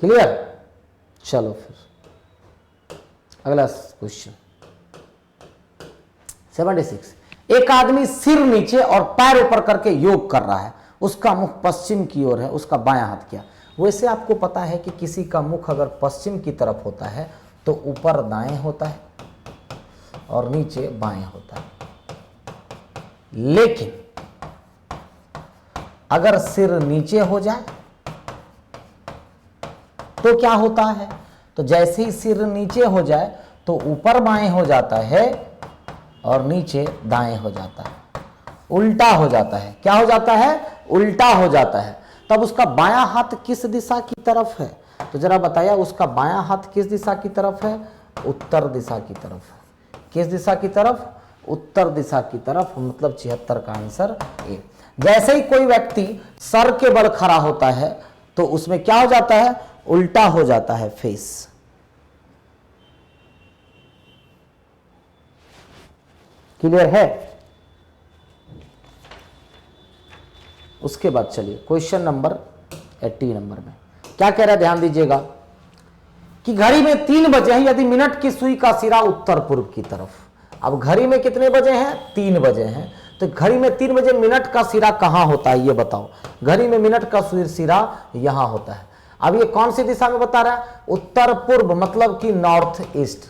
क्लियर? चलो फिर अगला क्वेश्चन 76। एक आदमी सिर नीचे और पैर ऊपर करके योग कर रहा है, उसका मुख पश्चिम की ओर है, उसका बायां हाथ क्या? वैसे आपको पता है कि किसी का मुख अगर पश्चिम की तरफ होता है तो ऊपर दाएं होता है और नीचे बाएं होता है, लेकिन अगर सिर नीचे हो जाए तो क्या होता है? तो जैसे ही सिर नीचे हो जाए तो ऊपर बाएं हो जाता है और नीचे दाएं हो जाता है, उल्टा हो जाता है। क्या हो जाता है? उल्टा हो जाता है। तब उसका बायां हाथ किस दिशा की तरफ है? तो जरा बताया, उसका बायां हाथ किस दिशा की तरफ है? उत्तर दिशा की तरफ है। किस दिशा की तरफ? उत्तर दिशा की तरफ। मतलब 76 का आंसर ए। जैसे ही कोई व्यक्ति सर के बल खड़ा होता है तो उसमें क्या हो जाता है? उल्टा हो जाता है फेस। क्लियर है? उसके बाद चलिए क्वेश्चन नंबर 80 नंबर में क्या कह रहा है, ध्यान दीजिएगा कि घड़ी में 3 बजे हैं यदि मिनट की सुई का सिरा उत्तर पूर्व की तरफ। अब घड़ी में कितने बजे हैं? 3 बजे हैं। तो घड़ी में 3 बजे मिनट का सिरा कहां होता है ये बताओ। घड़ी में मिनट का सिरा यहां होता है। अब ये कौन सी दिशा में बता रहा है? उत्तर पूर्व, मतलब कि नॉर्थ ईस्ट।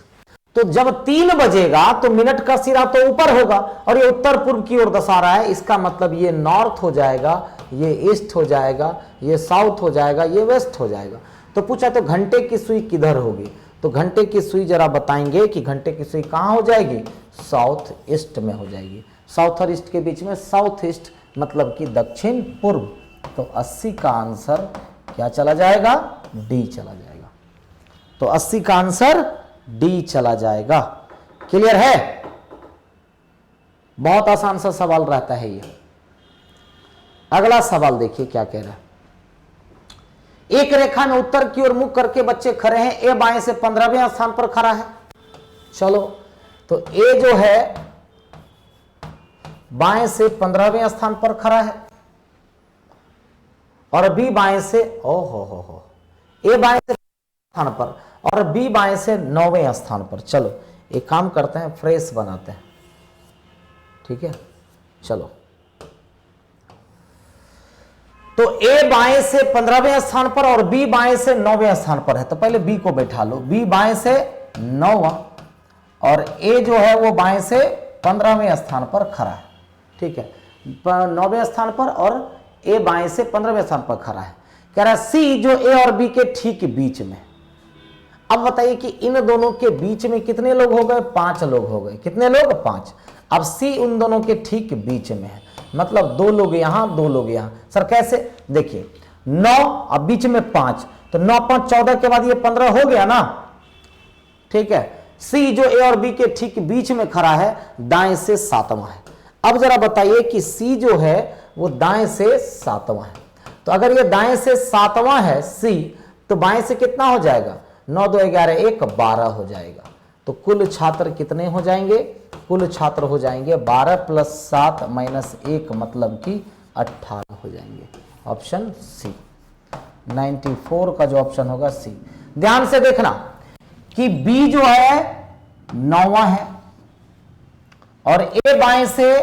तो जब 3 बजेगा तो मिनट का सिरा तो ऊपर होगा और ये उत्तर पूर्व की ओर दर्शा रहा है, इसका मतलब ये नॉर्थ हो जाएगा, ये ईस्ट हो जाएगा, ये साउथ हो जाएगा, ये वेस्ट हो जाएगा। तो पूछा तो घंटे की सुई किधर होगी? तो घंटे की सुई जरा बताएंगे कि घंटे की सुई कहां हो जाएगी? साउथ ईस्ट में हो जाएगी। साउथ और ईस्ट के बीच में साउथ ईस्ट, मतलब कि दक्षिण पूर्व। तो 80 का आंसर क्या चला जाएगा? डी चला जाएगा। तो 80 का आंसर डी चला जाएगा। क्लियर है? बहुत आसान सा सवाल रहता है ये। अगला सवाल देखिए क्या कह रहा है। एक रेखा में उत्तर की ओर मुख करके बच्चे खड़े हैं। ए बाएं से 15वें स्थान पर खड़ा है। चलो, तो ए जो है बाएं से 15वें स्थान पर खड़ा है और बी बाएं से हो ए बाएं से स्थान पर और बी बाएं से 9वें स्थान पर। चलो एक काम करते हैं, फ्रेश बनाते हैं। ठीक है, चलो तो ए बाएं से 15वें स्थान पर और बी बाएं से 9वें स्थान पर है। तो पहले बी को बैठा लो। बी बाएं से 9वां और ए जो है वो बाएं से 15वें स्थान पर खड़ा है। ठीक है, 9वें स्थान पर और ए बाएं से 15वें स्थान पर खड़ा है। कह रहा है सी जो ए और बी के ठीक बीच में। अब बताइए कि इन दोनों के बीच में कितने लोग हो गए? 5 लोग हो गए। कितने लोग? 5। अब सी उन दोनों के ठीक बीच में है, मतलब 2 लोग यहां 2 लोग यहां। सर कैसे? देखिए 9 अब बीच में 5, तो 9 5 14 के बाद ये 15 हो गया ना। ठीक है, सी जो ए और बी के ठीक बीच में खड़ा है, दाएं से 7वां है। अब जरा बताइए कि सी जो है वो दाएं से 7वां है। तो अगर ये दाएं से 7वां है सी, तो बाएं से कितना हो जाएगा? 9 2 11 1 12 हो जाएगा। तो कुल छात्र कितने हो जाएंगे? कुल छात्र हो जाएंगे 12 + 7 - 1, मतलब कि 18 हो जाएंगे। ऑप्शन सी 94 का जो ऑप्शन होगा सी। ध्यान से देखना कि बी जो है 9वां है और ए बाएं से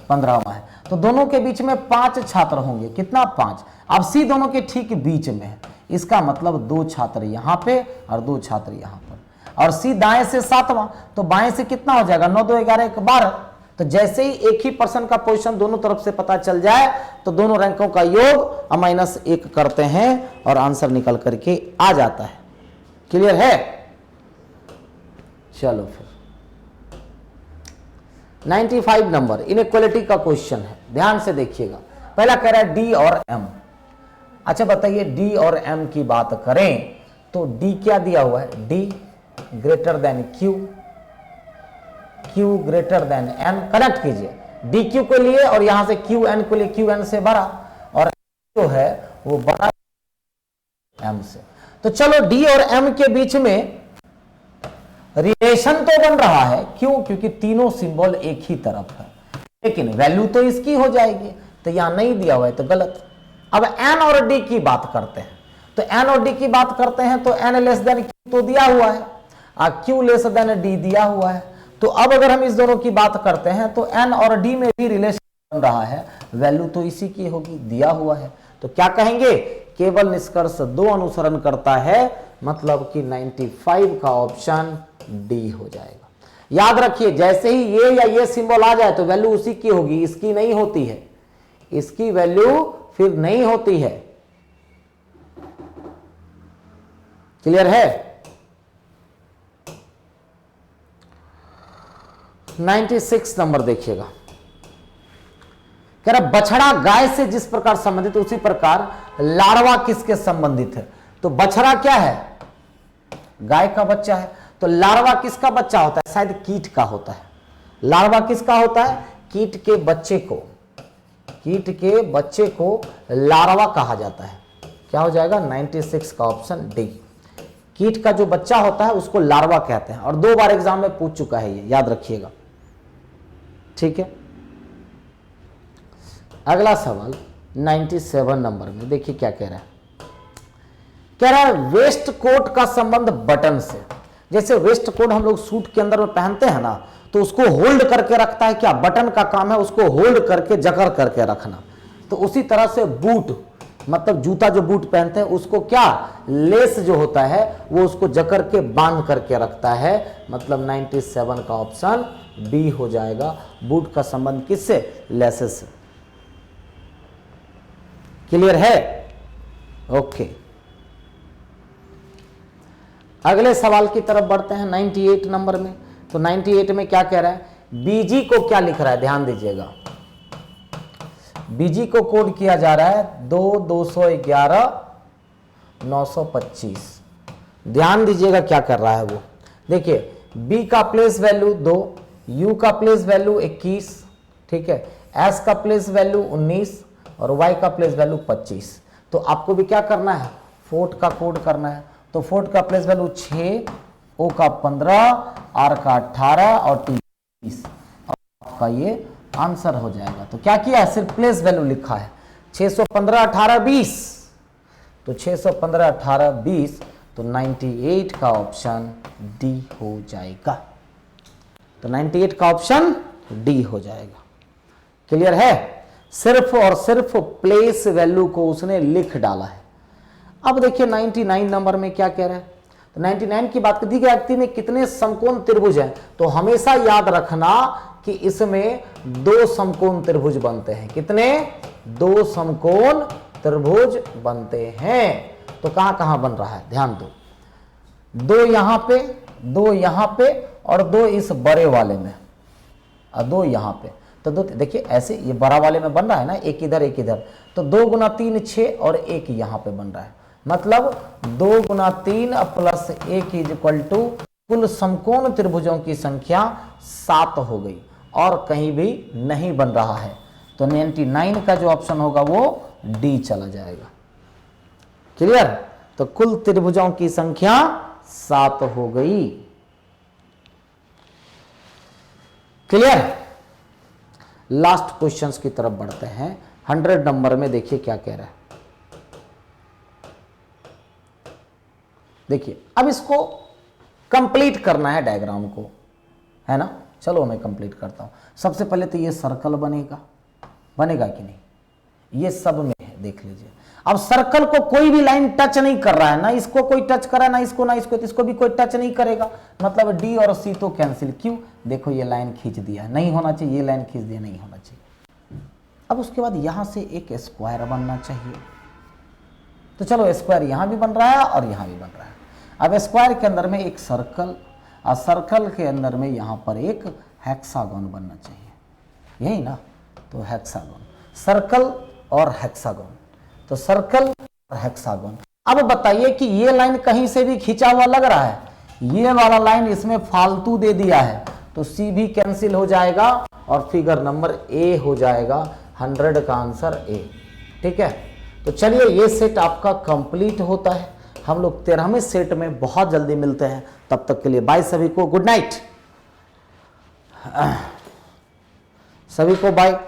15वां है। तो दोनों के बीच में 5 छात्र होंगे। कितना? 5। अब सी दोनों के ठीक बीच में है, इसका मतलब 2 छात्र यहां पे और 2 छात्र यहां पर। और सी दाएं से 7वां, तो बाएं से कितना हो जाएगा? 9 2 11 1 12। तो जैसे ही एक ही पर्सन का पोजीशन दोनों तरफ से पता चल जाए तो दोनों रैंकों का योग -1 करते हैं और आंसर निकल करके आ जाता है। क्लियर है? चलो फिर 95 नंबर इनइक्वालिटी का क्वेश्चन है, ध्यान से देखिएगा। पहला कह रहा है डी और एम। अच्छा बताइए, डी और एम की बात करें तो डी क्या दिया हुआ है? D greater than Q, Q greater than N. Connect कीजिए, डी क्यू को लिए और यहां से क्यू एन को लिए, क्यू एन से बड़ा और जो है वो बड़ा एम से। तो चलो डी और एम के बीच में रिलेशन तो बन रहा है, क्यों? क्योंकि तीनों सिंबल एक ही तरफ है, लेकिन वैल्यू तो इसकी हो जाएगी, तो यहां नहीं दिया हुआ है तो गलत। अब एन और डी की बात करते हैं, तो एन और डी की बात करते हैं तो एन लेस देन क्यू तो दिया हुआ है और क्यू लेस देन डी दिया हुआ है। तो अब अगर हम इस दोनों की बात करते हैं तो एन और डी में भी रिलेशन बन रहा है, वैल्यू तो इसी की होगी, दिया हुआ है। तो क्या कहेंगे? केवल निष्कर्ष 2 अनुसरण करता है, मतलब कि 95 का ऑप्शन डी हो जाएगा। याद रखिए, जैसे ही ये या ये सिंबल आ जाए तो वैल्यू उसी की होगी, इसकी नहीं होती है, इसकी वैल्यू फिर नहीं होती है। क्लियर है? 96 नंबर देखिएगा, कह रहा बछड़ा गाय से जिस प्रकार संबंधित उसी प्रकार लार्वा किसके संबंधित है? तो बछड़ा क्या है? गाय का बच्चा है। तो लार्वा किसका बच्चा होता है? शायद कीट का होता है। लार्वा किसका होता है? कीट के बच्चे को, कीट के बच्चे को लार्वा कहा जाता है। क्या हो जाएगा? 96 का ऑप्शन डी। कीट का जो बच्चा होता है उसको लार्वा कहते हैं, और 2 बार एग्जाम में पूछ चुका है ये, याद रखिएगा। ठीक है, अगला सवाल 97 नंबर में देखिए क्या कह रहा है। कह रहा है वेस्ट कोट का संबंध बटन से। जैसे वेस्ट कोट हम लोग सूट के अंदर में पहनते हैं ना, तो उसको होल्ड करके रखता है क्या? बटन का काम है उसको होल्ड करके जकड़ करके रखना। तो उसी तरह से बूट, मतलब जूता जो बूट पहनते हैं उसको क्या, लेस जो होता है वो उसको जकड़ के बांध करके रखता है। मतलब 97 का ऑप्शन बी हो जाएगा। बूट का संबंध किससे? लेसेस से। क्लियर है? ओके, अगले सवाल की तरफ बढ़ते हैं 98 नंबर में। तो 98 में क्या कह रहा है? बीजी को क्या लिख रहा है? ध्यान दीजिएगा, बीजी को कोड किया जा रहा है 2/211/925। ध्यान दीजिएगा क्या कर रहा है वो। देखिए, बी का प्लेस वैल्यू 2, यू का प्लेस वैल्यू 21, ठीक है, एस का प्लेस वैल्यू 19 और वाई का प्लेस वैल्यू 25। तो आपको भी क्या करना है? फोर्ट का कोड करना है। तो फोर्ट का प्लेस वैल्यू 6, ओ का 15, आर का 18 और टी 20। आपका ये आंसर हो जाएगा। तो क्या किया है? सिर्फ प्लेस वैल्यू लिखा है 615 18 20। तो 615 18 20, तो 98 का ऑप्शन डी हो जाएगा। तो 98 का ऑप्शन डी हो जाएगा। क्लियर है? सिर्फ और सिर्फ प्लेस वैल्यू को उसने लिख डाला है। अब देखिए 99 नंबर में क्या कह रहा है। तो 99 की बात दी गई व्यक्ति में कितने समकोण त्रिभुज हैं? तो हमेशा याद रखना कि इसमें 2 समकोण त्रिभुज बनते हैं। कितने? 2 समकोण त्रिभुज बनते हैं। तो कहां कहां बन रहा है? ध्यान दो, 2 यहां पे, 2 यहां पे और 2 इस बड़े वाले में और 2 यहां पे। तो 2 देखिए ऐसे ये बड़ा वाले में बन रहा है ना, एक इधर एक इधर। तो 2 गुना 3 6 और 1 यहां पे बन रहा है। मतलब 2 गुना 3 प्लस 1 इज इक्वल टू कुल समकोण त्रिभुजों की संख्या 7 हो गई और कहीं भी नहीं बन रहा है। तो 99 का जो ऑप्शन होगा वो डी चला जाएगा। क्लियर? तो कुल त्रिभुजों की संख्या 7 हो गई। क्लियर? लास्ट क्वेश्चंस की तरफ बढ़ते हैं। 100 नंबर में देखिए क्या कह रहा है। देखिए अब इसको कंप्लीट करना है डायग्राम को, है ना। चलो मैं कंप्लीट करता हूं। सबसे पहले तो ये सर्कल बनेगा, बनेगा कि नहीं, ये सब में है, देख लीजिए। अब सर्कल को कोई भी लाइन टच नहीं कर रहा है, ना इसको कोई टच कर रहा है, ना इसको तो इसको भी कोई टच नहीं करेगा, मतलब डी और सी तो कैंसिल। क्यों? देखो ये लाइन खींच दिया, नहीं होना चाहिए, ये लाइन खींच दिया, नहीं होना चाहिए। अब उसके बाद यहां से एक स्क्वायर बनना चाहिए, तो चलो स्क्वायर यहां भी बन रहा है और यहां भी बन रहा है। अब स्क्वायर के अंदर में एक सर्कल और सर्कल के अंदर में यहां पर एक हेक्सागोन बनना चाहिए, यही ना, तो हेक्सागोन, सर्कल और हेक्सागोन, तो सर्कल और हेक्सागोन। अब बताइए कि ये लाइन कहीं से भी खींचा हुआ लग रहा है, ये वाला लाइन इसमें फालतू दे दिया है, तो सी भी कैंसिल हो जाएगा और फिगर नंबर ए हो जाएगा, 100 का आंसर ए। ठीक है, तो चलिए ये सेट आपका कंप्लीट होता है। हम लोग 13वें सेट में बहुत जल्दी मिलते हैं, तब तक के लिए बाय सभी को, गुड नाइट सभी को, बाय।